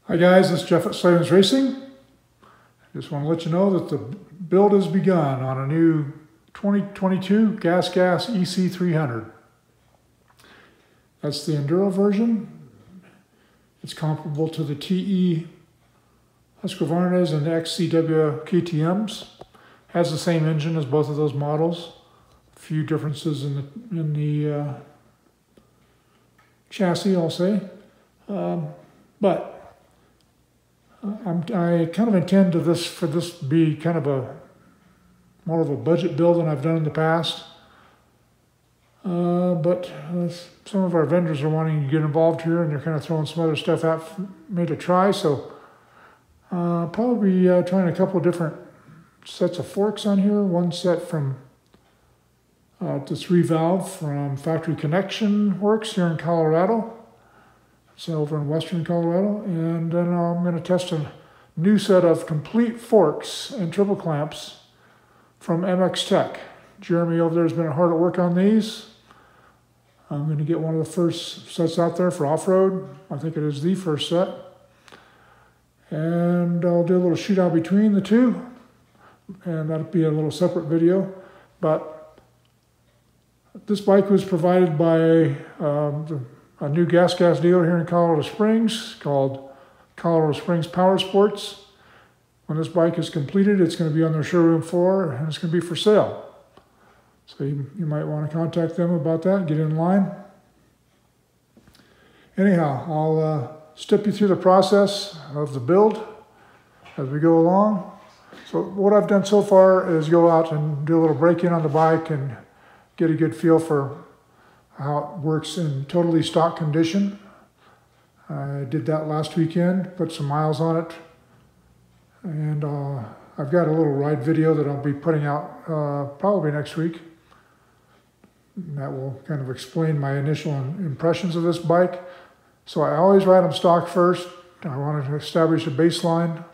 Hi guys, this is Jeff at Slavens Racing. I just want to let you know that the build has begun on a new 2022 GASGAS EC300. That's the Enduro version. It's comparable to the TE Husqvarnas and the XCW KTMs. Has the same engine as both of those models. A few differences in the chassis, I'll say. But I kind of intend for this to be kind of more of a budget build than I've done in the past. But some of our vendors are wanting to get involved here, and they're kind of throwing some other stuff out for me to try. So probably trying a couple of different sets of forks on here. One set from the 3-valve from Factory Connection Works here in Colorado. It's over in western Colorado. And then I'm going to test a new set of complete forks and triple clamps from MX Tech. Jeremy over there has been hard at work on these. I'm going to get one of the first sets out there for off-road. I think it is the first set. And I'll do a little shootout between the two. And that'll be a little separate video. But this bike was provided by a new GASGAS dealer here in Colorado Springs called Colorado Springs Power Sports. When this bike is completed, it's going to be on their showroom floor, and it's going to be for sale. So you might want to contact them about that and get in line. Anyhow, I'll step you through the process of the build as we go along. So what I've done so far is go out and do a little break-in on the bike and get a good feel for how it works in totally stock condition. I did that last weekend, put some miles on it. And I've got a little ride video that I'll be putting out probably next week. That will kind of explain my initial impressions of this bike. So I always ride them stock first. I want to establish a baseline.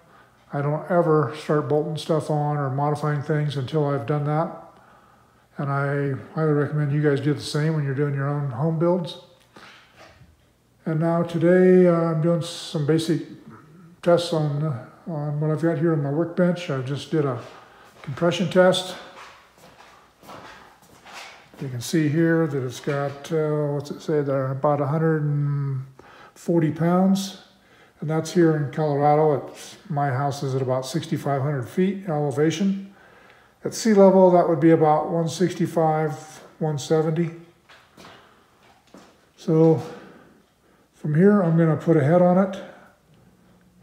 I don't ever start bolting stuff on or modifying things until I've done that. And I highly recommend you guys do the same when you're doing your own home builds. And now today I'm doing some basic tests on what I've got here on my workbench. I just did a compression test. You can see here that it's got, what's it say there, about 140 pounds. And that's here in Colorado. My house is at about 6,500 feet elevation. At sea level, that would be about 165, 170. So from here, I'm going to put a head on it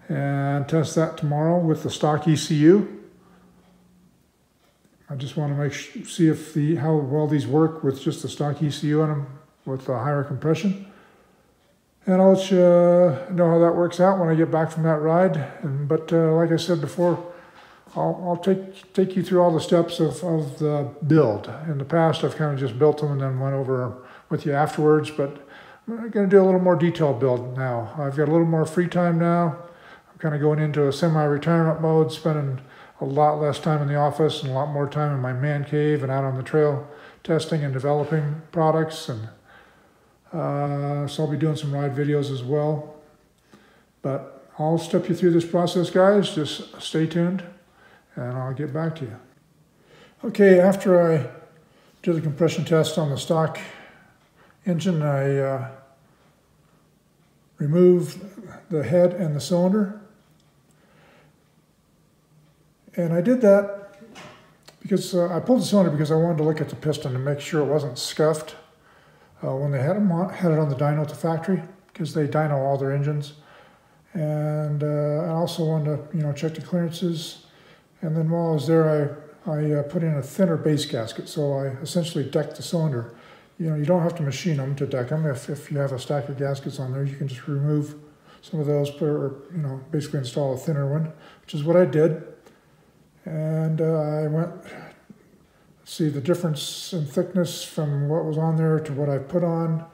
and test that tomorrow with the stock ECU. I just want to see if how well these work with just the stock ECU on them with the higher compression. And I'll let you know how that works out when I get back from that ride. But like I said before, I'll take you through all the steps of the build. In the past, I've kind of just built them and then went over with you afterwards, but I'm going to do a little more detailed build now. I've got a little more free time now. I'm kind of going into a semi-retirement mode, spending a lot less time in the office and a lot more time in my man cave and out on the trail testing and developing products. And so I'll be doing some ride videos as well. But I'll step you through this process, guys. Just stay tuned. And I'll get back to you. Okay, after I did the compression test on the stock engine, I removed the head and the cylinder. And I did that because I pulled the cylinder because I wanted to look at the piston to make sure it wasn't scuffed when they had it on the dyno at the factory, because they dyno all their engines. And I also wanted to, check the clearances. And then while I was there, I put in a thinner base gasket, so I essentially decked the cylinder. You don't have to machine them to deck them. If you have a stack of gaskets on there, you can just remove some of those, or basically install a thinner one, which is what I did. And I went, see, the difference in thickness from what was on there to what I put on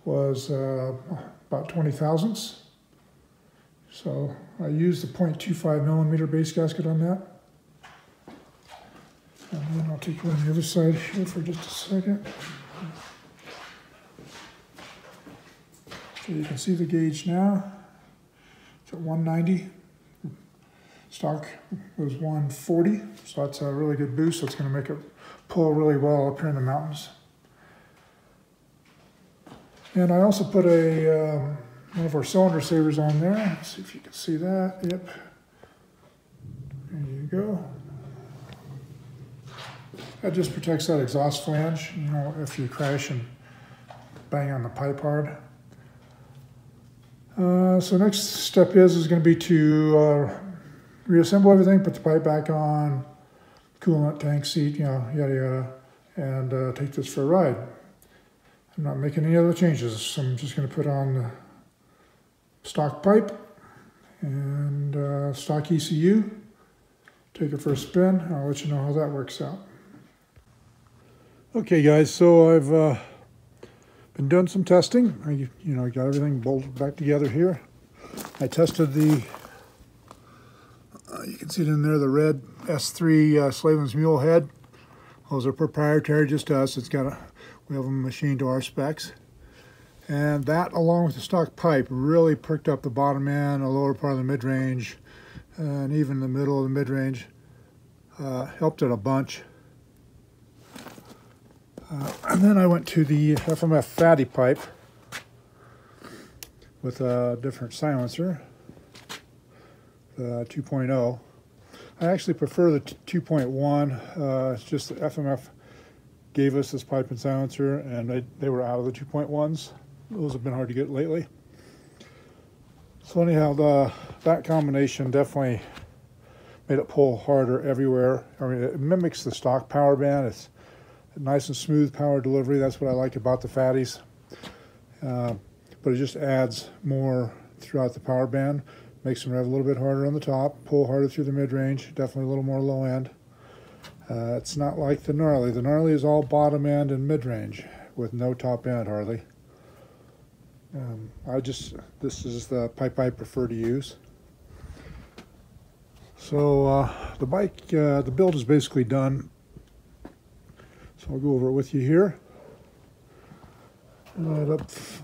was about 20 thousandths. So I used the 0.25 millimeter base gasket on that. And then I'll take you on the other side here for just a second. So you can see the gauge now. at 190. Stock was 140, so that's a really good boost. That's going to make it pull really well up here in the mountains. And I also put a one of our cylinder savers on there. Let's see if you can see that. Yep. There you go. That just protects that exhaust flange, you know, if you crash and bang on the pipe hard. So next step is going to be to reassemble everything, put the pipe back on, coolant, tank, seat, you know, yada yada, and take this for a ride. I'm not making any other changes, so I'm just going to put on the stock pipe and stock ECU, take it for a spin, and I'll let you know how that works out. Okay guys, so I've been doing some testing. I got everything bolted back together here. I tested the, you can see it in there, the red S3 Slavens Mule head. Those are proprietary just to us. We have them machined to our specs. And that, along with the stock pipe, really perked up the bottom end, the lower part of the mid-range, and even the middle of the mid-range. Helped it a bunch. And then I went to the FMF fatty pipe with a different silencer, the 2.0. I actually prefer the 2.1. It's just that FMF gave us this pipe and silencer, and they were out of the 2.1s. Those have been hard to get lately. So anyhow, that combination definitely made it pull harder everywhere. I mean, it mimics the stock power band. It's nice and smooth power delivery. That's what I like about the fatties. But it just adds more throughout the power band. Makes them rev a little bit harder on the top, pull harder through the mid-range, definitely a little more low end. It's not like the gnarly. The gnarly is all bottom end and mid-range with no top end hardly. This is the pipe I prefer to use. So the bike, the build is basically done. So I'll go over it with you here.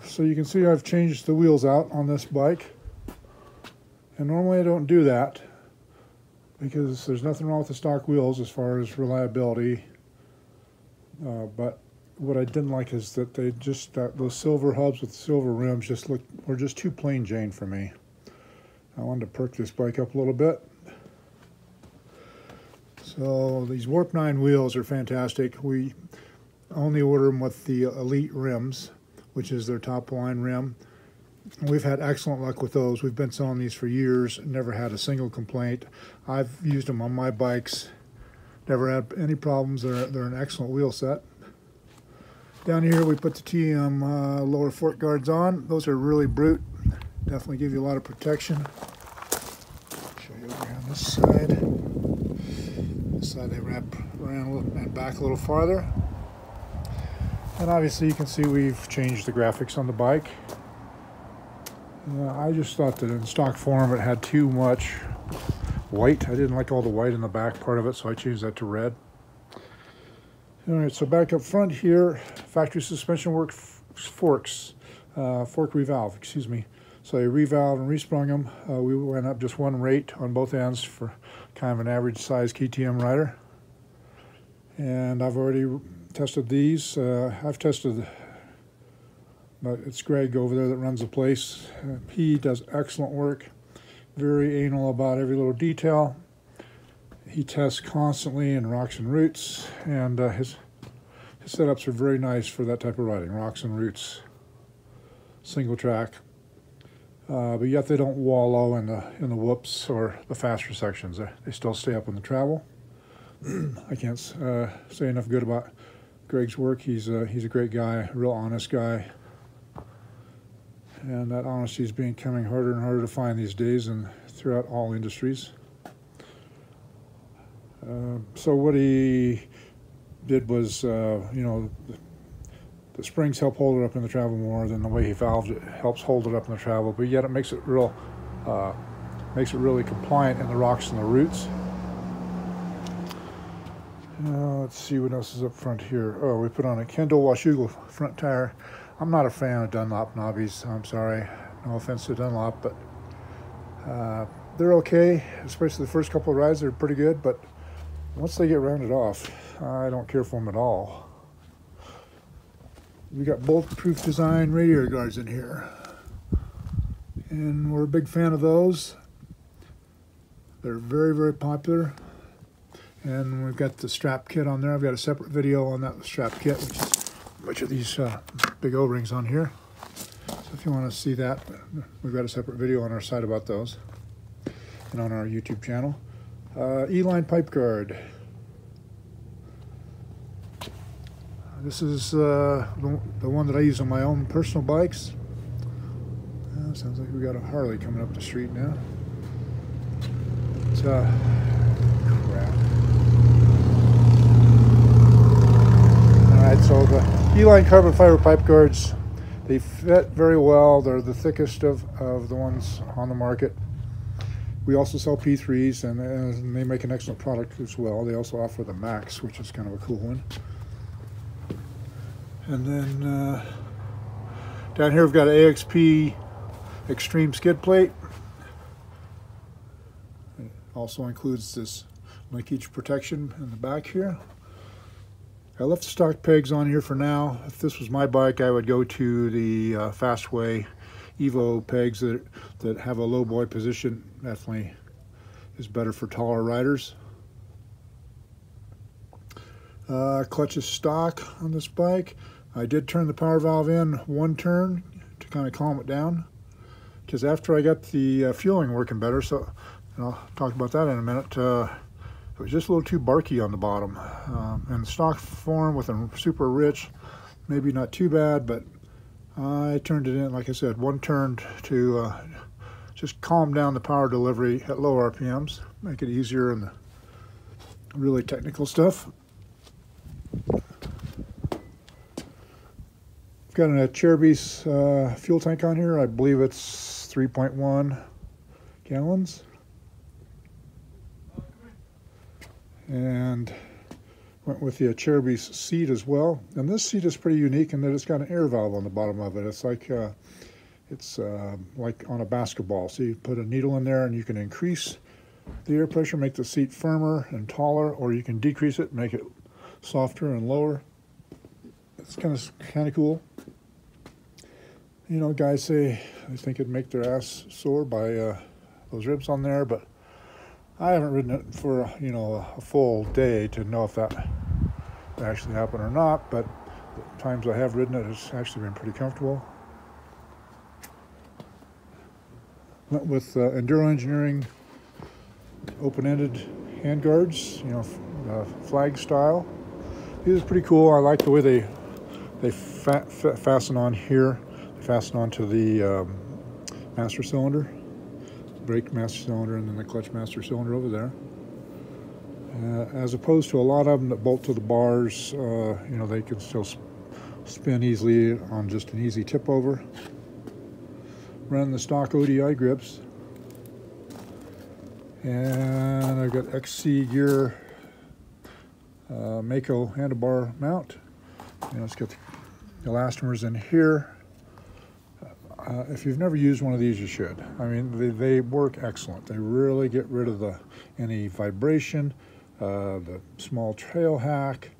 So you can see I've changed the wheels out on this bike. And normally I don't do that because there's nothing wrong with the stock wheels as far as reliability. But what I didn't like is that they just, those silver hubs with silver rims were just too plain Jane for me. I wanted to perk this bike up a little bit. So these Warp 9 wheels are fantastic. We only order them with the Elite rims, which is their top line rim. We've had excellent luck with those. We've been selling these for years, never had a single complaint. I've used them on my bikes, never had any problems. They're an excellent wheel set. Down here we put the TM lower fork guards on. Those are really brute, definitely give you a lot of protection. Show you over here on this side. This side they wrap around a little and back a little farther. And obviously you can see we've changed the graphics on the bike. I just thought that in stock form it had too much white. I didn't like all the white in the back part of it, so I changed that to red. Alright, so back up front here, factory suspension forks, fork revalve, excuse me. So I revalved and resprung them. We went up just one rate on both ends for kind of an average size KTM rider. And I've already tested these. I've tested, it's Greg over there that runs the place. He does excellent work, very anal about every little detail. He tests constantly in rocks and roots, and his setups are very nice for that type of riding, rocks and roots, single track. But yet they don't wallow in the whoops or the faster sections. They still stay up in the travel. I can't say enough good about Greg's work. He's a great guy, a real honest guy. And that honesty is becoming harder and harder to find these days and throughout all industries. So what he did was, the springs help hold it up in the travel more than the way he valved it helps hold it up in the travel, but yet it makes it really compliant in the rocks and the roots. Let's see what else is up front here. Oh, we put on a Kendall Washougal front tire. I'm not a fan of Dunlop knobbies. I'm sorry, no offense to Dunlop, but They're okay, especially the first couple of rides. They're pretty good, but once they get rounded off, I don't care for them at all. We got bulletproof design radiator guards in here, and we're a big fan of those. They're very, very popular. And we've got the strap kit on there. I've got a separate video on that strap kit, which is a bunch of these big O-rings on here. So if you want to see that, we've got a separate video on our site about those and on our YouTube channel. Keyline pipe guard. This is the one that I use on my own personal bikes. Sounds like we got a Harley coming up the street now. It's crap. Alright, so the Keyline carbon fiber pipe guards, they fit very well. They're the thickest of the ones on the market. We also sell P3s, and they make an excellent product as well. They also offer the Max, which is kind of a cool one. And then down here we've got an AXP Extreme skid plate. It also includes this linkage protection in the back here. I left the stock pegs on here for now. If this was my bike, I would go to the Fastway Evo pegs that have a low boy position. Definitely is better for taller riders. Clutch is stock on this bike. I did turn the power valve in one turn to kind of calm it down, because after I got the fueling working better, so and I'll talk about that in a minute, it was just a little too barky on the bottom. In stock form with a super rich, maybe not too bad, but I turned it in, like I said, one turn to just calm down the power delivery at low RPMs, make it easier in the really technical stuff. I've got a Cherubi's fuel tank on here. I believe it's 3.1 gallons. And went with the Cherubi's seat as well. And this seat is pretty unique in that it's got an air valve on the bottom of it. It's like on a basketball. So you put a needle in there and you can increase the air pressure, make the seat firmer and taller, or you can decrease it, make it softer and lower. It's kind of cool. You know, guys say they think it'd make their ass sore by those ribs on there, but I haven't ridden it for a full day to know if that actually happened or not. But the times I have ridden it, it's actually been pretty comfortable. Went with Enduro Engineering open-ended handguards, flag style. These are pretty cool. I like the way they fasten on here. They fasten onto the master cylinder, brake master cylinder, and then the clutch master cylinder over there. As opposed to a lot of them that bolt to the bars, they can still spin easily on just an easy tip over. Run the stock ODI grips. And I've got XC gear Mako Handlebar Mount. It's got the elastomers in here. If you've never used one of these, you should. I mean, they work excellent. They really get rid of any vibration, the small trail hack.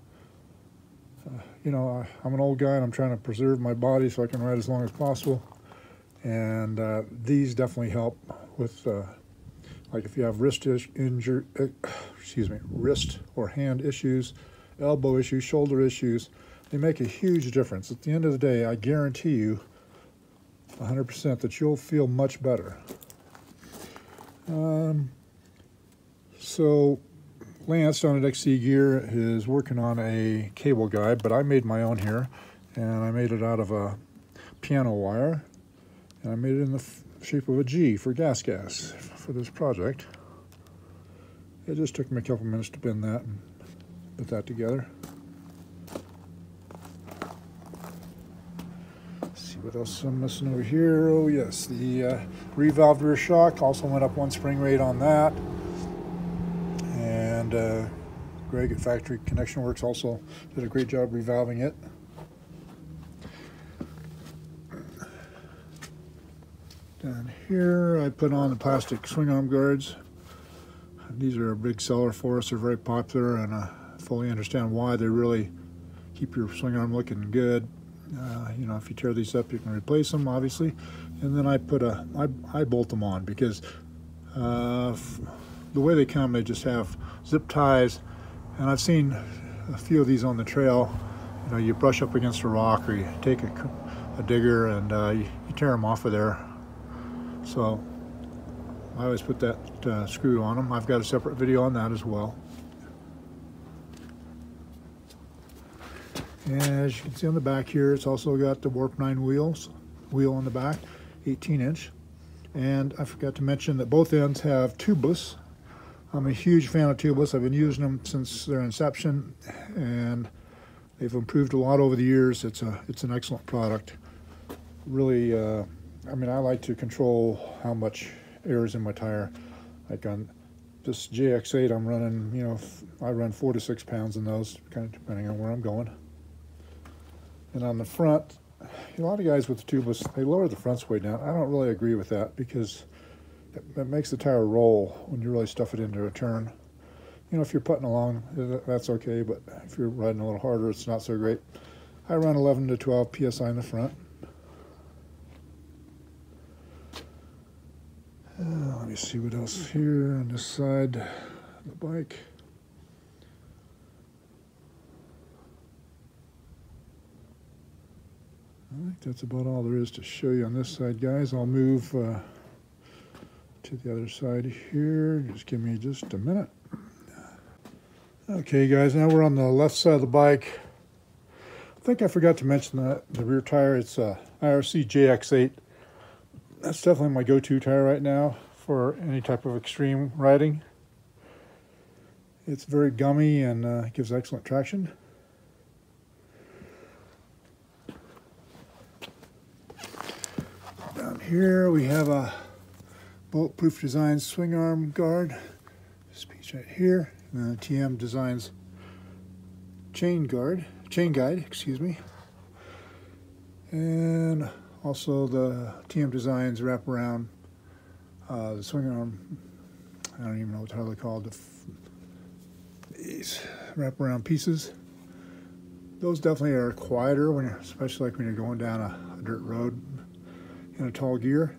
I'm an old guy and I'm trying to preserve my body so I can ride as long as possible. And these definitely help with, like if you have wrist or hand issues, elbow issues, shoulder issues. They make a huge difference. At the end of the day, I guarantee you 100% that you'll feel much better. So Lance down at XC Gear is working on a cable guide, but I made my own here, and I made it out of a piano wire, and I made it in the shape of a G for GASGAS for this project. It just took me a couple minutes to bend that and put that together. What else am I missing over here? Oh yes, the revalved rear shock. Also went up one spring rate on that. And Greg at Factory Connection Works also did a great job revalving it. Down here, I put on the plastic swing arm guards. These are a big seller for us. They're very popular, and I fully understand why. They really keep your swing arm looking good. You know, if you tear these up, you can replace them, obviously. And then I bolt them on because the way they come, they just have zip ties. And I've seen a few of these on the trail. You know, you brush up against a rock, or you take a digger and you tear them off of there. So I always put that screw on them. I've got a separate video on that as well. And as you can see on the back here, it's also got the Warp 9 wheel on the back, 18-inch. And I forgot to mention that both ends have tubeless. I'm a huge fan of tubeless. I've been using them since their inception, and they've improved a lot over the years. It's an excellent product. Really, I mean, I like to control how much air is in my tire. Like on this JX8, I'm running, you know, I run 4 to 6 pounds in those, kind of depending on where I'm going. And on the front, a lot of guys with the tubeless, they lower the front sway down. I don't really agree with that because it makes the tire roll when you really stuff it into a turn. You know, if you're putting along, that's okay, but if you're riding a little harder, it's not so great. I run 11 to 12 PSI in the front. Let me see what else is here on this side of the bike. I think that's about all there is to show you on this side, guys. I'll move to the other side here. Just give me just a minute. Okay, guys, now we're on the left side of the bike. I think I forgot to mention that the rear tire, it's a IRC JX8. That's definitely my go-to tire right now for any type of extreme riding. It's very gummy and gives excellent traction. Down here we have a Bulletproof Designs swing arm guard. This piece right here. And then TM Designs chain guide, excuse me. And also the TM Designs wraparound, the swing arm, I don't even know what the hell they're called, these wraparound pieces. Those definitely are quieter, when especially like when you're going down a dirt road in a tall gear.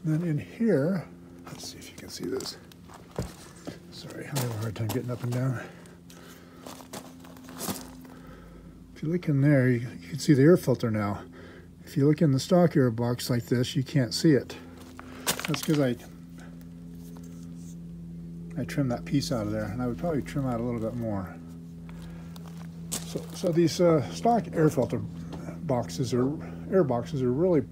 And then in here, let's see if you can see this. Sorry, I have a hard time getting up and down. If you look in there, you can see the air filter now. If you look in the stock air box like this, you can't see it. That's because I trimmed that piece out of there, and I would probably trim out a little bit more. So these stock air filter boxes or air boxes are really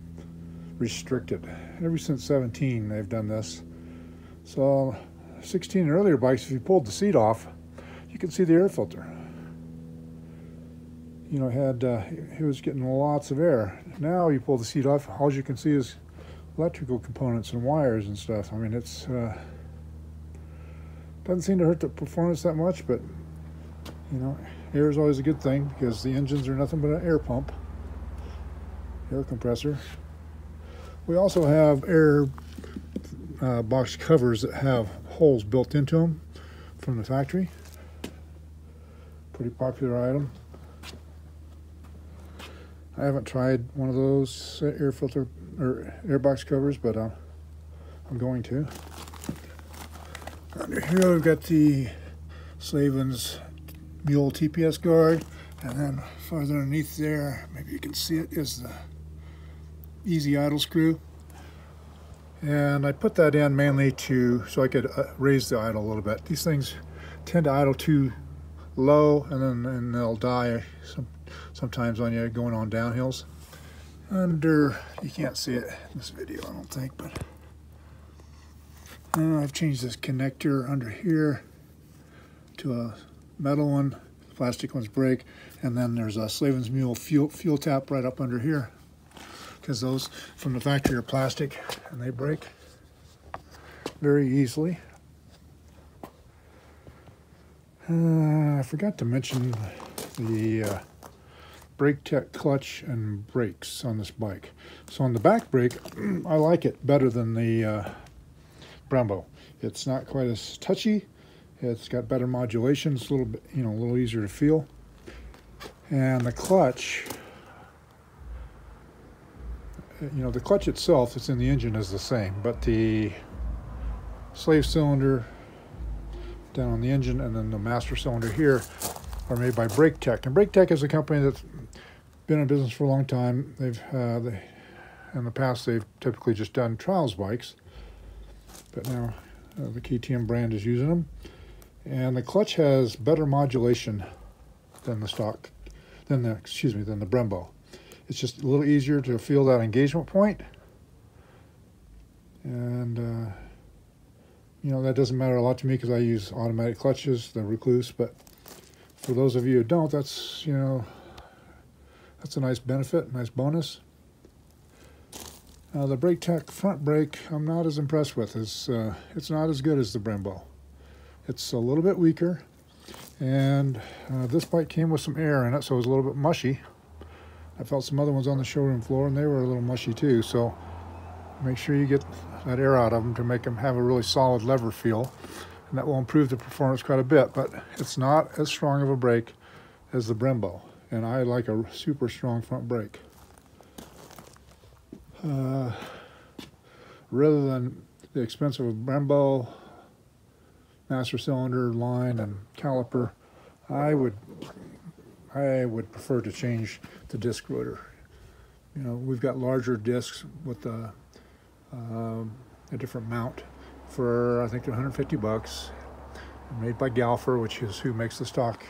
restricted. Ever since 17, they've done this. So 16 and earlier bikes, if you pulled the seat off, you could see the air filter. You know, it was getting lots of air. Now you pull the seat off, all you can see is electrical components and wires and stuff. I mean, it's doesn't seem to hurt the performance that much, but you know, air is always a good thing because the engines are nothing but an air pump, air compressor. We also have air box covers that have holes built into them from the factory. Pretty popular item. I haven't tried one of those air filter or air box covers, but I'm going to. Under here we've got the Slavens Mule TPS guard, and then farther underneath there, maybe you can see it, is the easy idle screw. And I put that in mainly so I could raise the idle a little bit. These things tend to idle too low, and they'll die sometimes on you going on downhills. You can't see it in this video, I don't think, but I've changed this connector under here to a metal one. Plastic ones break, and then there's a Slavens Mule fuel tap right up under here, because those from the factory are plastic and they break very easily. I forgot to mention the brake tech clutch and brakes on this bike. So on the back brake, I like it better than the Brembo. It's not quite as touchy. It's got better modulation. It's a little bit, a little easier to feel. And the clutch, the clutch itself that's in the engine is the same, but the slave cylinder down on the engine and then the master cylinder here are made by Brake Tech. And Brake Tech is a company that's been in business for a long time. In the past, they've typically just done trials bikes, but now the KTM brand is using them. And the clutch has better modulation than the Brembo. It's just a little easier to feel that engagement point. And, that doesn't matter a lot to me because I use automatic clutches, the Recluse, but for those of you who don't, that's, that's a nice benefit, nice bonus. The Brake Tech front brake, I'm not as impressed with. It's not as good as the Brembo. It's a little bit weaker, and this bike came with some air in it, so it was a little bit mushy. I felt some other ones on the showroom floor, and they were a little mushy too, so make sure you get that air out of them to make them have a really solid lever feel, and that will improve the performance quite a bit, but it's not as strong of a brake as the Brembo, and I like a super strong front brake. Rather than the expensive Brembo, master cylinder, line, and caliper, I would prefer to change the disc rotor. We've got larger discs with a different mount for, I think, they're $150, made by Galfer, which is who makes the stock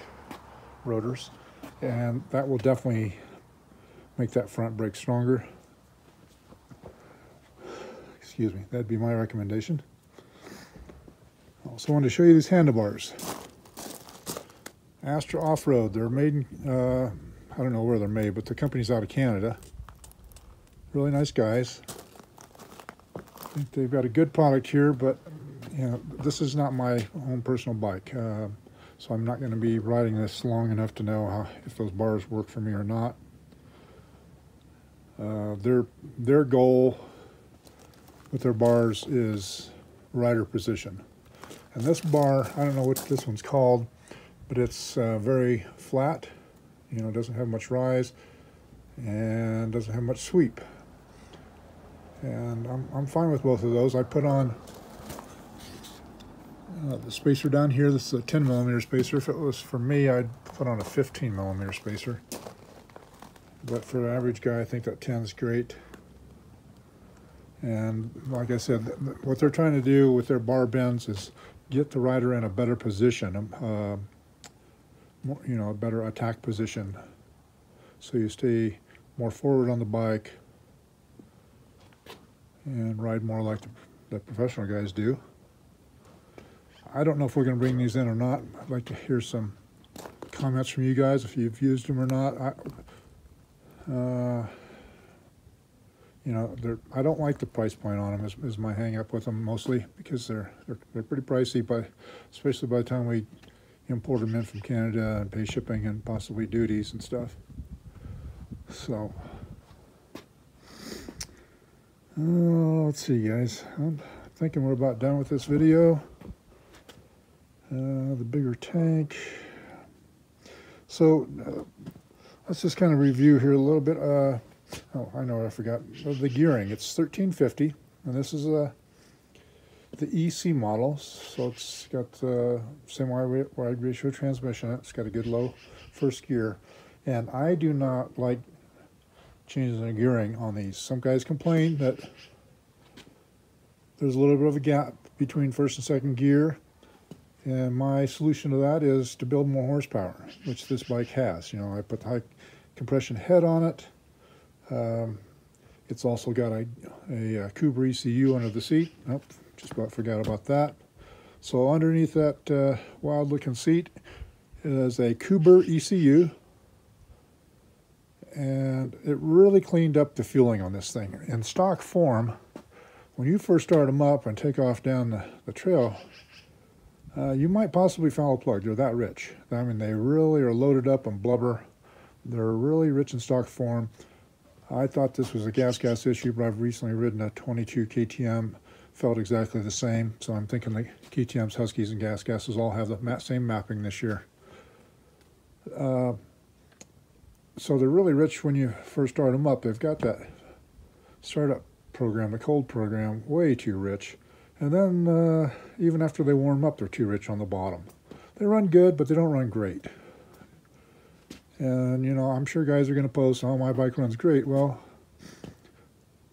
rotors, and that will definitely make that front brake stronger. Excuse me, that'd be my recommendation. I also wanted to show you these handlebars. Astra Off-Road, they're made in, I don't know where they're made, but the company's out of Canada. Really nice guys. I think they've got a good product here, but this is not my own personal bike, so I'm not going to be riding this long enough to know if those bars work for me or not. Their goal with their bars is rider position. And this bar, I don't know what this one's called, but it's very flat, doesn't have much rise and doesn't have much sweep. And I'm fine with both of those. I put on the spacer down here. This is a 10 millimeter spacer. If it was for me, I'd put on a 15 millimeter spacer. But for the average guy, I think that 10 is great. And like I said, what they're trying to do with their bar bends is get the rider in a better position, a better attack position, so you stay more forward on the bike and ride more like the professional guys do. I don't know if we're going to bring these in or not. I'd like to hear some comments from you guys if you've used them or not. I don't like the price point on them is my hang up with them mostly, because they're pretty pricey, especially by the time we import them in from Canada and pay shipping and possibly duties and stuff. So let's see, guys. I'm thinking we're about done with this video. The bigger tank. So let's just kind of review here a little bit. Oh, I know what I forgot. The gearing. It's 1350, and this is the EC model. So it's got the semi-wide ratio transmission. It's got a good low first gear, and I do not like changes in gearing on these. Some guys complain that there's a little bit of a gap between first and second gear, and my solution to that is to build more horsepower, which this bike has. I put the high compression head on it. It's also got a Kuber ECU under the seat. Oh, just about forgot about that. So underneath that wild looking seat is a Kuber ECU, and it really cleaned up the fueling on this thing. In stock form, when you first start them up and take off down the trail, you might possibly foul a plug. They're that rich. I mean, they really are loaded up on blubber. They're really rich in stock form. I thought this was a gas issue, but I've recently ridden a 22 KTM, felt exactly the same. So I'm thinking the KTMs, Huskies, and GASGASs all have the same mapping this year. So they're really rich when you first start them up. They've got that startup program, the cold program, way too rich. And then even after they warm up, they're too rich on the bottom. They run good, but they don't run great. And, you know, I'm sure guys are going to post, oh, my bike runs great. Well,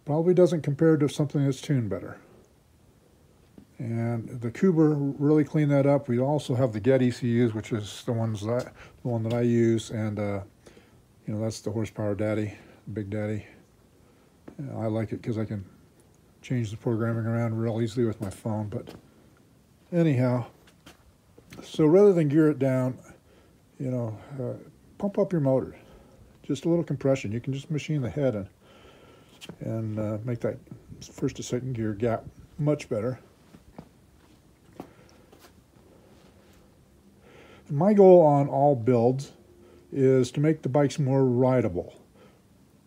probably doesn't compare to something that's tuned better. And the Kuber really cleaned that up. We also have the Get ECUs, which is the one that I use, and you know, that's the horsepower daddy, big daddy. I like it because I can change the programming around real easily with my phone. But anyhow, so rather than gear it down, you know, pump up your motor. Just a little compression. You can just machine the head and make that first to second gear gap much better. My goal on all builds is to make the bikes more rideable.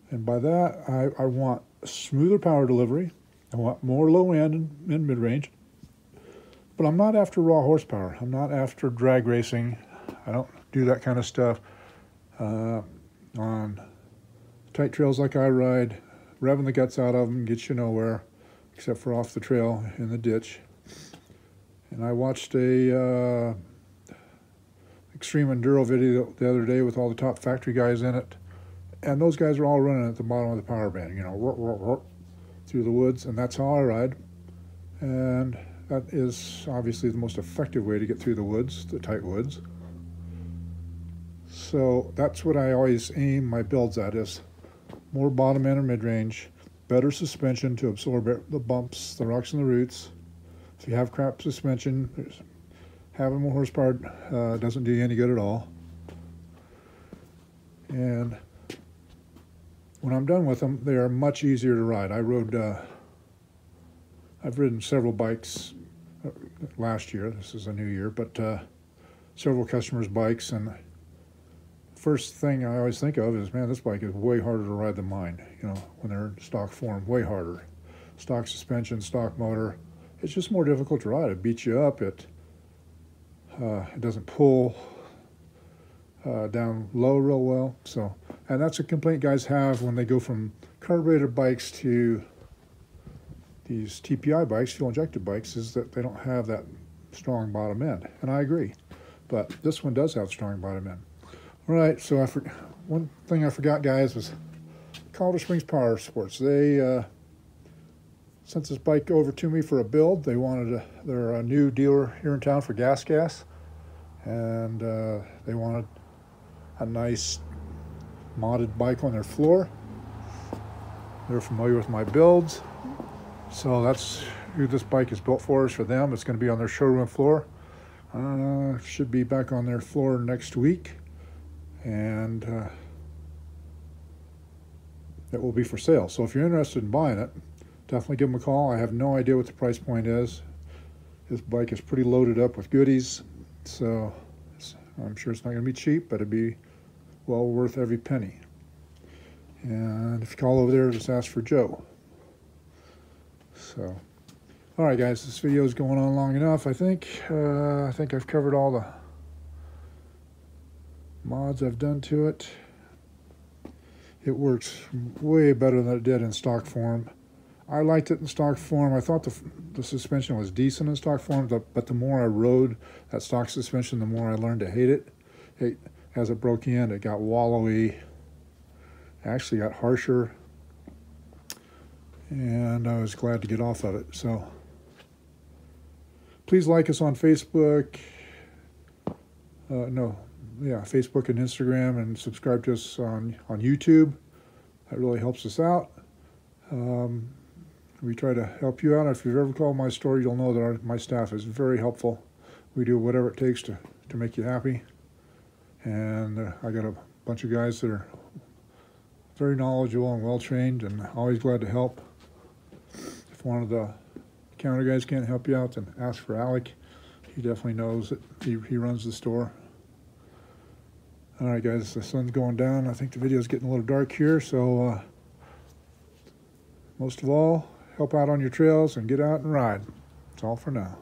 And by that, I want smoother power delivery. I want more low end and mid-range. But I'm not after raw horsepower. I'm not after drag racing. I don't do that kind of stuff. On tight trails like I ride, revving the guts out of them gets you nowhere, except for off the trail in the ditch. And I watched a extreme enduro video the other day with all the top factory guys in it, and those guys are all running at the bottom of the power band, you know, through the woods, and that's how I ride. And that is obviously the most effective way to get through the woods, the tight woods. So that's what I always aim my builds at, is more bottom end or mid-range, better suspension to absorb the bumps, the rocks and the roots. If you have crap suspension, having more horsepower doesn't do you any good at all. And when I'm done with them, they are much easier to ride. I've ridden several bikes last year. This is a new year, but several customers' bikes, and first thing I always think of is, man, this bike is way harder to ride than mine. You know, when they're in stock form, way harder. Stock suspension, stock motor. It's just more difficult to ride. It beats you up. It doesn't pull down low real well. So, and that's a complaint guys have when they go from carbureted bikes to these TPI bikes, fuel injected bikes, is that they don't have that strong bottom end. And I agree, but this one does have strong bottom end. All right, so one thing I forgot, guys, was Colorado Springs Power Sports. They sent this bike over to me for a build. They're a new dealer here in town for GASGAS, and they wanted a nice modded bike on their floor. They're familiar with my builds, so that's who this bike is built for, is for them. It's going to be on their showroom floor. Should be back on their floor next week, and it will be for sale. So if you're interested in buying it, definitely give them a call. I have no idea what the price point is. This bike is pretty loaded up with goodies, so I'm sure it's not going to be cheap, but it'd be well worth every penny. And if you call over there, just ask for Joe. So, all right, guys, this video is going on long enough. I think I've covered all the mods I've done to it. It works way better than it did in stock form. I liked it in stock form. I thought the suspension was decent in stock form, but the more I rode that stock suspension, the more I learned to hate it. As it broke in, it got wallowy. It actually got harsher, and I was glad to get off of it. So please like us on Facebook. Facebook and Instagram, and subscribe to us on YouTube. That really helps us out. We try to help you out. If you've ever called my store, you'll know that my staff is very helpful. We do whatever it takes to make you happy. And I got a bunch of guys that are very knowledgeable and well-trained, and always glad to help. If one of the counter guys can't help you out, then ask for Alec. He definitely knows that he runs the store. All right, guys, the sun's going down. I think the video's getting a little dark here, so most of all, help out on your trails and get out and ride. That's all for now.